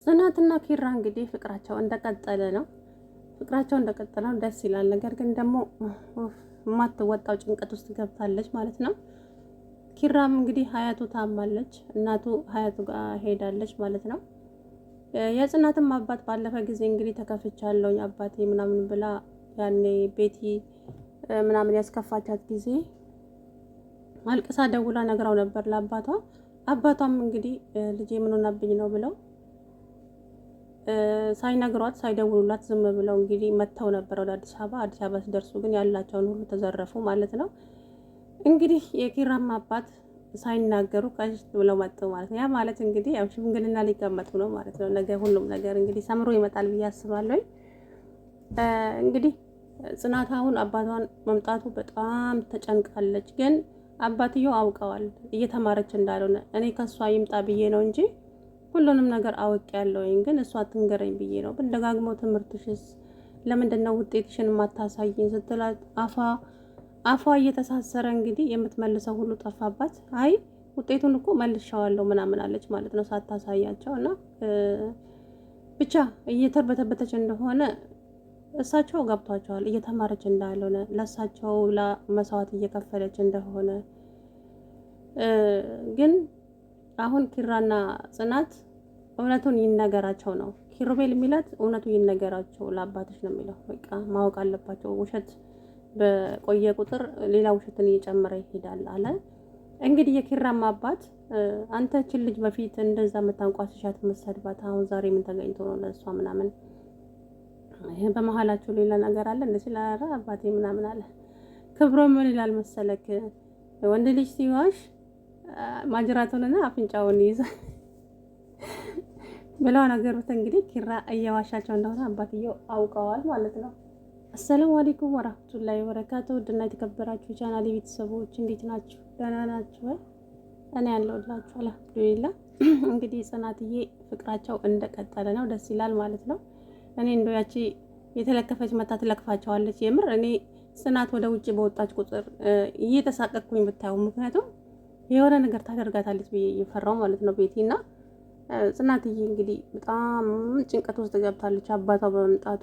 ጽናትና ኪራ እንግዲህ ፍቅራቸው እንደቀጠለ ነው። ደስ ይላል። ነገር ግን ደግሞ የማትወጣው ጭንቀት ውስጥ ገብታለች ማለት ነው። ኪራም እንግዲህ ሀያቱ ታማለች፣ እናቱ ሀያቱ ጋር ሄዳለች ማለት ነው። የጽናትም አባት ባለፈ ጊዜ እንግዲህ ተከፍቻለሁኝ አባቴ ምናምን ብላ ያኔ ቤቲ ምናምን ያስከፋቻት ጊዜ አልቅሳ ደውላ ነግራው ነበር ለአባቷ። አባቷም እንግዲህ ልጄ ምን ሆናብኝ ነው ብለው ሳይነግሯት ሳይደውሉላት ዝም ብለው እንግዲህ መጥተው ነበር ወደ አዲስ አበባ ሲደርሱ ግን ያላቸውን ሁሉ ተዘረፉ ማለት ነው። እንግዲህ የኪራም አባት ሳይናገሩ ቀሽ ብለው መጡ ማለት ነው። ያ ማለት እንግዲህ ያው ሽምግልና ሊቀመጡ ነው ማለት ነው። ነገ ሁሉም ነገር እንግዲህ ሰምሮ ይመጣል ብዬ አስባለሁ። እንግዲህ ጽናት አሁን አባቷን መምጣቱ በጣም ተጨንቃለች። ግን አባትየው አውቀዋል እየተማረች እንዳልሆነ። እኔ ከሷ ይምጣ ብዬ ነው እንጂ ሁሉንም ነገር አውቅ ያለውኝ ግን እሷ ትንገረኝ ብዬ ነው። ግን ደጋግሞ ትምህርትሽስ ለምንድን ነው ውጤትሽን የማታሳይኝ ስትላት አፏ እየተሳሰረ እንግዲህ የምትመልሰው ሁሉ ጠፋባት። አይ ውጤቱን እኮ መልሻዋለሁ ምናምን አለች ማለት ነው ሳታሳያቸው። እና ብቻ እየተርበተበተች እንደሆነ እሳቸው ገብቷቸዋል። እየተማረች እንዳልሆነ ለእሳቸው መስዋዕት እየከፈለች እንደሆነ ግን አሁን ኪራና ጽናት እውነቱን ይነገራቸው ነው። ኪሩቤል የሚላት እውነቱ ይነገራቸው ለአባትሽ ነው የሚለው። በቃ ማወቅ አለባቸው። ውሸት በቆየ ቁጥር ሌላ ውሸትን እየጨመረ ይሄዳል አለ። እንግዲህ የኪራም አባት አንተ ችን ልጅ በፊት እንደዛ የምታንቋሽሻት የምትሰድባት አሁን ዛሬ ምን ተገኝቶ ነው ለእሷ ምናምን በመሀላችሁ ሌላ ነገር አለ እንደ ሲላራ አባቴ ምናምን አለ። ክብሮ ምን ይላል መሰለክ ወንድ ልጅ ሲዋሽ ማጅራቱንና አፍንጫውን ይይዛል ብለው ነገሩት። እንግዲህ ኪራ እየዋሻቸው እንደሆነ አባትየው አውቀዋል ማለት ነው። አሰላሙ አለይኩም ወራህመቱላሂ ወበረካቱ። ድና የተከበራችሁ ቻናሌ ቤተሰቦች እንዴት ናችሁ? ደህና ናችሁ? እኔ ያለሁላችሁ አልሐምዱሊላህ። እንግዲህ ጽናትዬ ፍቅራቸው እንደቀጠለ ነው። ደስ ይላል ማለት ነው። እኔ እንደው ያቺ የተለከፈች መታ ትለክፋቸዋለች። የምር እኔ ጽናት ወደ ውጭ በወጣች ቁጥር እየተሳቀቅኩኝ ብታየው፣ ምክንያቱም የሆነ ነገር ታደርጋታለች ብዬ እየፈራው ማለት ነው ቤቲና ጽናትዬ እንግዲህ በጣም ጭንቀት ውስጥ ገብታለች አባቷ በመምጣቱ።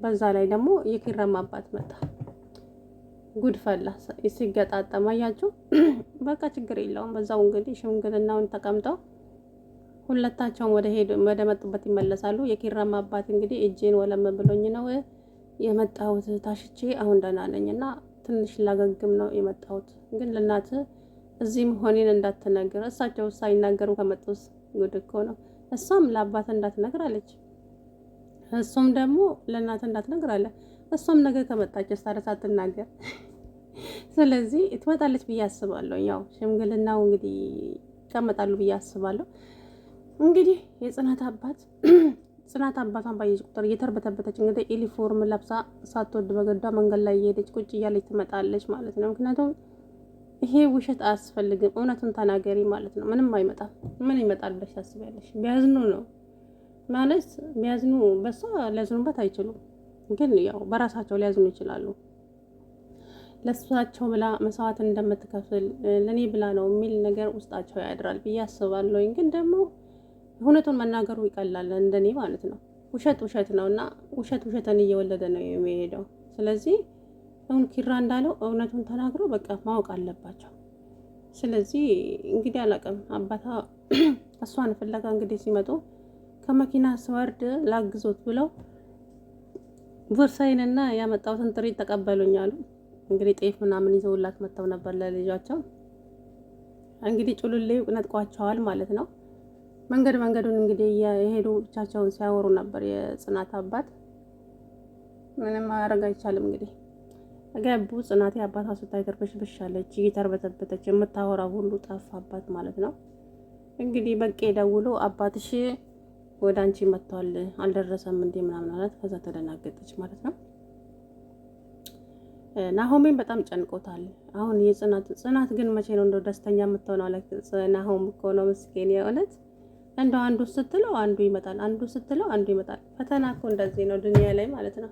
በዛ ላይ ደግሞ የኪራም አባት መጣ። ጉድ ፈላ ሲገጣጠም አያችሁ። በቃ ችግር የለውም። በዛው እንግዲህ ሽምግልናውን ተቀምጠው ሁለታቸውም ወደ መጡበት ይመለሳሉ። የኪራም አባት እንግዲህ እጄን ወለም ብሎኝ ነው የመጣሁት ታሽቼ አሁን ደህና ነኝና ትንሽ ላገግም ነው የመጣሁት። ግን ለእናት እዚህ መሆኔን እንዳትነግር። እሳቸው ሳይናገሩ ከመጡስ ጉድ እኮ ነው። እሷም ለአባት እንዳትነግራለች፣ እሱም ደግሞ ለእናት እንዳትነግራለ። እሷም ነገር ከመጣች ስታረሳ ትናገር። ስለዚህ ትመጣለች ብዬ አስባለሁ። ያው ሽምግልናው እንግዲህ ይቀመጣሉ ብዬ አስባለሁ። እንግዲህ የጽናት አባቷን ባየች ቁጥር እየተርበተበተች እንግዲህ ዩኒፎርም ለብሳ ሳትወድ በገዷ መንገድ ላይ እየሄደች ቁጭ እያለች ትመጣለች ማለት ነው። ምክንያቱም ይሄ ውሸት አያስፈልግም፣ እውነቱን ተናገሪ ማለት ነው። ምንም አይመጣም። ምን ይመጣል ብለሽ ታስቢያለሽ? ቢያዝኑ ነው ማለት ቢያዝኑ በሷ ሊያዝኑበት አይችሉም፣ ግን ያው በራሳቸው ሊያዝኑ ይችላሉ። ለእሳቸው ብላ መስዋዕት እንደምትከፍል ለእኔ ብላ ነው የሚል ነገር ውስጣቸው ያድራል ብዬ አስባለሁ። ግን ደግሞ እውነቱን መናገሩ ይቀላል እንደኔ ማለት ነው። ውሸት ነው እና ውሸትን እየወለደ ነው የሚሄደው። ስለዚህ አሁን ኪራ እንዳለው እውነቱን ተናግሮ በቃ ማወቅ አለባቸው። ስለዚህ እንግዲህ አላውቅም አባታ እሷን ፍለጋ እንግዲህ ሲመጡ ከመኪና ስወርድ ላግዞት ብለው ቦርሳዬንና ያመጣሁትን ጥሪት ተቀበሉኛሉ። እንግዲህ ጤፍ ምናምን ይዘውላት መጥተው ነበር ለልጃቸው። እንግዲህ ጩሉሌው ነጥቋቸዋል ማለት ነው። መንገዱን እንግዲህ የሄዱ ብቻቸውን ሲያወሩ ነበር የጽናት አባት። ምንም ማድረግ አይቻልም እንግዲህ ገቡ። ጽናቴ አባቷ ስታይ ተርበሽብሻለች፣ እየተርበተበተች የምታወራ ሁሉ ጠፋባት ማለት ነው። እንግዲህ በቄ ደውሎ አባትሽ ወደ አንቺ መጥቷል አልደረሰም እንዴ ምናምን አላት። ከዛ ተደናገጠች ማለት ነው። ናሆሜን በጣም ጨንቆታል። አሁን ጽናት ግን መቼ ነው እንደው ደስተኛ የምትሆነው? ናሆም እኮ ነው ምስኪን የእውነት እንደው አንዱ ስትለው አንዱ ይመጣል፣ አንዱ ስትለው አንዱ ይመጣል። ፈተና እኮ እንደዚህ ነው ዱንያ ላይ ማለት ነው።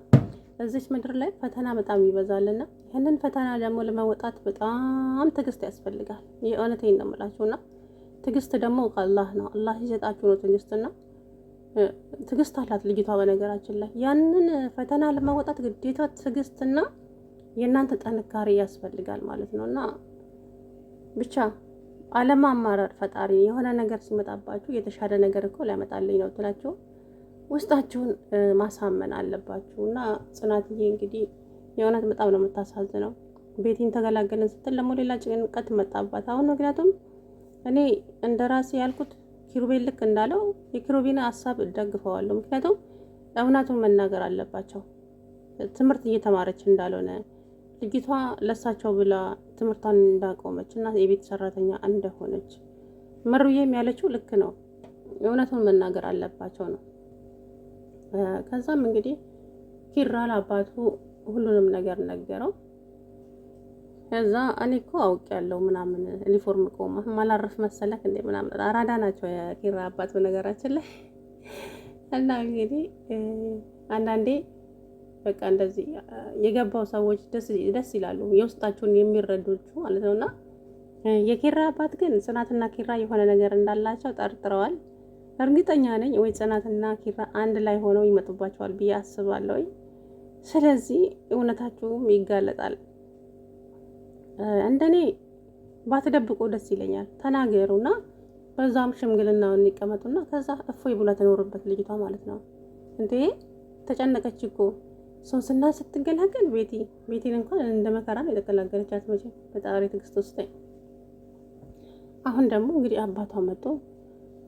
እዚች ምድር ላይ ፈተና በጣም ይበዛልና ይህንን ፈተና ደግሞ ለመወጣት በጣም ትዕግስት ያስፈልጋል። የእውነቴን ነው የምላችሁና ትዕግስት ደግሞ ከአላህ ነው። አላህ ይሰጣችሁ ነው ትዕግስትና ትዕግስት አላት ልጅቷ። በነገራችን ላይ ያንን ፈተና ለማወጣት ግዴታ ትዕግስትና የእናንተ ጥንካሬ ያስፈልጋል ማለት ነው። እና ብቻ አለማማረር፣ ፈጣሪ የሆነ ነገር ሲመጣባችሁ የተሻለ ነገር እኮ ሊያመጣልኝ ነው ትላችሁ ውስጣችሁን ማሳመን አለባችሁ። እና ጽናትዬ እንግዲህ የእውነት በጣም ነው የምታሳዝነው። ቤቲን ተገላገልን ስትል ደግሞ ሌላ ጭንቀት መጣባት አሁን። ምክንያቱም እኔ እንደ ራሴ ያልኩት ኪሩቤል ልክ እንዳለው የኪሩቤልን ሀሳብ እደግፈዋለሁ። ምክንያቱም እውነቱን መናገር አለባቸው። ትምህርት እየተማረች እንዳልሆነ ልጅቷ ለሳቸው ብላ ትምህርቷን እንዳቆመች እና የቤት ሰራተኛ እንደሆነች መሩዬም ያለችው ልክ ነው። እውነቱን መናገር አለባቸው ነው። ከዛም እንግዲህ ኪራ ለአባቱ ሁሉንም ነገር ነገረው። ከዛ እኔ እኮ አውቄያለሁ ምናምን ዩኒፎርም ቆማ ማላረፍ መሰለክ እንዴ ምናምን አራዳ ናቸው የኪራ አባት በነገራችን ላይ። እና እንግዲህ አንዳንዴ በቃ እንደዚህ የገባው ሰዎች ደስ ይላሉ፣ የውስጣቸውን የሚረዱት ማለት ነውና የኪራ አባት ግን ጽናትና ኪራ የሆነ ነገር እንዳላቸው ጠርጥረዋል። እርግጠኛ ነኝ ወይ ጽናትና ኪራ አንድ ላይ ሆነው ይመጡባቸዋል ብዬ አስባለሁ። ስለዚህ እውነታችሁም ይጋለጣል። እንደኔ ባትደብቁ ደስ ይለኛል። ተናገሩና በዛም ሽምግልናውን ይቀመጡና ከዛ እፎይ ብላ ትኖርበት ልጅቷ ማለት ነው። እንዴ ተጨነቀች እኮ ሶስና ስትገላገል ቤቲን እንኳን እንደ መከራ ነው የተገላገለቻት። መቼም በጣሪ ትዕግስት ውስጥ አሁን ደግሞ እንግዲህ አባቷ መጥቶ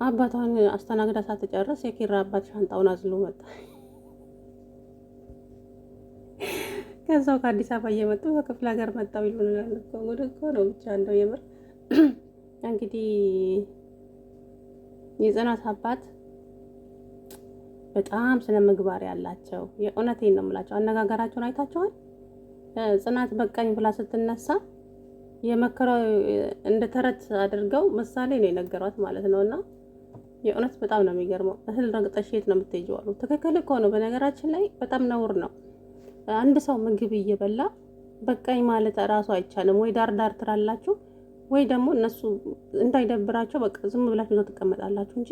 አባቷን አስተናግዳ ሳትጨርስ የኪራ አባት ሻንጣውን አዝሎ መጣ። ከዛው ከአዲስ አበባ እየመጡ በክፍለ ሀገር መጣው ይሉናል እኮ ጉድ እኮ ነው። ብቻ እንደው የምር እንግዲህ የጽናት አባት በጣም ስነ ምግባር ያላቸው የእውነቴን ነው የምላቸው። አነጋገራቸውን አይታቸዋል። ጽናት በቃኝ ብላ ስትነሳ የመከረው እንደ ተረት አድርገው ምሳሌ ነው የነገሯት ማለት ነውና የእውነት በጣም ነው የሚገርመው። እህል ረግጠሽ የት ነው የምትሄጂው አሉ። ትክክል እኮ ነው። በነገራችን ላይ በጣም ነውር ነው አንድ ሰው ምግብ እየበላ በቃኝ ማለት እራሱ አይቻልም። ወይ ዳር ዳር ትላላችሁ ወይ ደግሞ እነሱ እንዳይደብራቸው በቃ ዝም ብላችሁ ይዘው ትቀመጣላችሁ እንጂ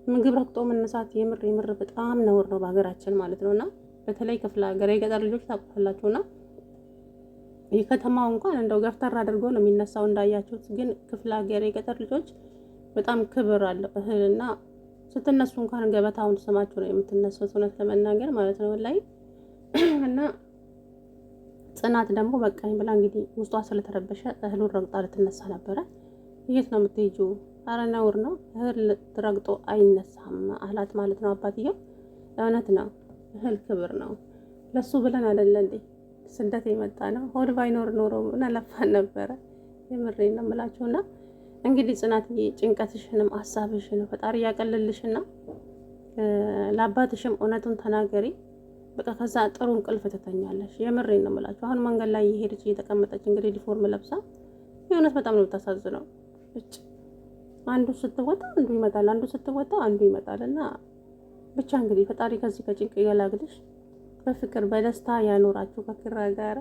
ምግብ ረግጦ መነሳት የምር በጣም ነውር ነው በሀገራችን ማለት ነውና በተለይ ክፍለ ሀገር የገጠር ልጆች ታውቃላችሁና የከተማው እንኳን እንደው ገፍተር አድርጎ ነው የሚነሳው እንዳያችሁት። ግን ክፍለ ሀገር የገጠር ልጆች በጣም ክብር አለው። እህልና ስትነሱ እንኳን ገበታውን ስማችሁ ነው የምትነሱት እውነት ለመናገር ማለት ነው ላይ እና ጽናት ደግሞ በቃኝ ብላ እንግዲህ ውስጧ ስለተረበሸ እህሉን ረግጣ ልትነሳ ነበረ። የት ነው የምትሄጂው? ኧረ ነውር ነው እህል ረግጦ አይነሳም አላት ማለት ነው አባትየው። እውነት ነው እህል ክብር ነው። ለሱ ብለን አይደለ እንዴ ስደት የመጣ ነው። ሆድ ባይኖር ኖሮ ምን አለፋን ነበረ። የምሬን ነው የምላችሁና እንግዲህ ጽናትዬ ጭንቀትሽንም ሀሳብሽንም ፈጣሪ ያቀልልሽና ለአባትሽም እውነቱን ተናገሪ። በቃ ከዛ ጥሩ እንቅልፍ ትተኛለሽ። የምሬን ነው የምላችሁ። አሁን መንገድ ላይ እየሄደች እየተቀመጠች እንግዲህ ዩኒፎርም ለብሳ የእውነት በጣም ነው የምታሳዝነው። አንዱ ስትወጣ አንዱ ይመጣል፣ አንዱ ስትወጣ አንዱ ይመጣል። እና ብቻ እንግዲህ ፈጣሪ ከዚህ ከጭንቅ ይገላግልሽ፣ በፍቅር በደስታ ያኖራችሁ ከኪራ ጋር